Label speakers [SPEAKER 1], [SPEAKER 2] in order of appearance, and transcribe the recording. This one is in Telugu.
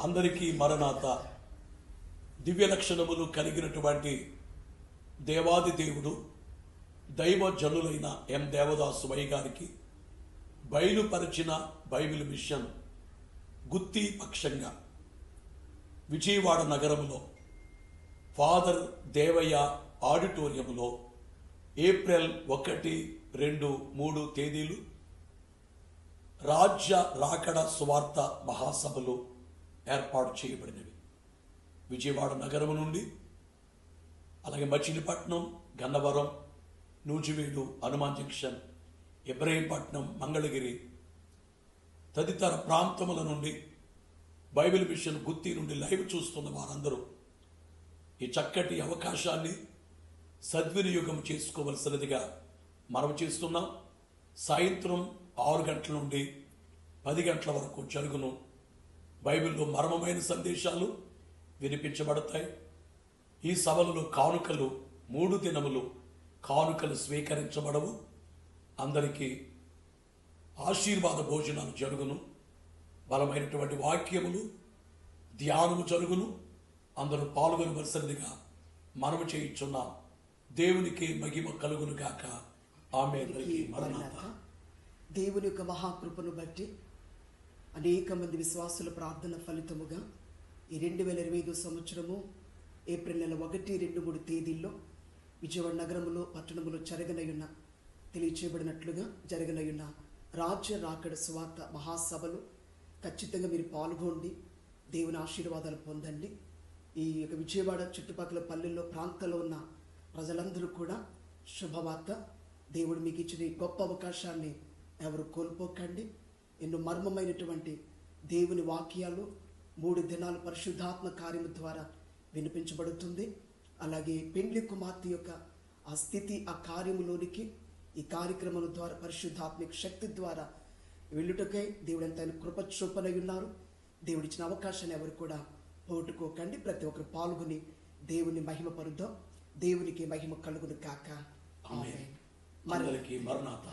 [SPEAKER 1] అందరికీ మరణాత. దివ్య లక్షణములు కలిగినటువంటి దేవాది దేవుడు దైవ జనులైన ఎం దేవదాసు వై గారికి బయలుపరిచిన బైబిల్ మిషన్ గుత్తి పక్షంగా విజయవాడ నగరంలో ఫాదర్ దేవయ్య ఆడిటోరియంలో ఏప్రిల్ 1, 2, 3 తేదీలు రాజ్య రాకడ సువార్త మహాసభలు ఏర్పాటు చేయబడినవి. విజయవాడ నగరం నుండి అలాగే మచిలీపట్నం, గన్నవరం, నూజివీడు, హనుమాన్ జంక్షన్, ఇబ్రహీంపట్నం, మంగళగిరి తదితర ప్రాంతముల నుండి బైబిల్ మిషన్ గుత్తి నుండి లైవ్ చూస్తున్న వారందరూ ఈ చక్కటి అవకాశాన్ని సద్వినియోగం చేసుకోవలసినదిగా మనం చేస్తున్నాం. సాయంత్రం 6 గంటల నుండి 10 గంటల వరకు జరుగును. బైబిల్లో మర్మమైన సందేశాలు వినిపించబడతాయి. ఈ సభలలో కానుకలు 3 దినములు కానుకలు స్వీకరించబడవు. అందరికీ ఆశీర్వాద భోజనాలు జరుగును. బలమైనటువంటి వాక్యములు, ధ్యానము జరుగును. అందరూ పాల్గొనవలసినదిగా మనము చేయించున్నాం. దేవునికి మహిమ కలుగును గాక. ఆమేన్.
[SPEAKER 2] దేవుని యొక్క మహాకృపను బట్టి అనేక మంది విశ్వాసుల ప్రార్థన ఫలితముగా ఈ 2025 సంవత్సరము ఏప్రిల్ నెల 1, 2, 3 తేదీల్లో విజయవాడ నగరములో పట్టణములో తెలియచేయబడినట్లుగా జరగనయున్న రాజ్య రాకడ సువార్త మహాసభలు ఖచ్చితంగా మీరు పాల్గొండి దేవుని ఆశీర్వాదాలు పొందండి. ఈ యొక్క విజయవాడ చుట్టుపక్కల పల్లెల్లో ప్రాంతాల్లో ఉన్న ప్రజలందరూ కూడా శుభవార్త, దేవుడు మీకు ఇచ్చిన ఈ గొప్ప అవకాశాన్ని ఎవరు కోల్పోకండి. ఎన్నో మర్మమైనటువంటి దేవుని వాక్యాలు 3 దినాలు పరిశుద్ధాత్మ కార్యము ద్వారా వినిపించబడుతుంది. అలాగే పెండ్లి కుమార్తె యొక్క ఆ స్థితి, ఆ కార్యములోనికి ఈ కార్యక్రమం ద్వారా పరిశుద్ధాత్మిక శక్తి ద్వారా వెళ్ళుటకై దేవుడు ఎంత కృప చూపనై ఉన్నారు. దేవుడిచ్చిన అవకాశాన్ని ఎవరు కూడా పోగొట్టుకోకండి. ప్రతి ఒక్కరు పాల్గొని దేవుని మహిమ పరుద్దాం. దేవునికి మహిమ కలుగును కాక.
[SPEAKER 1] ఆమేన్. మరణాత.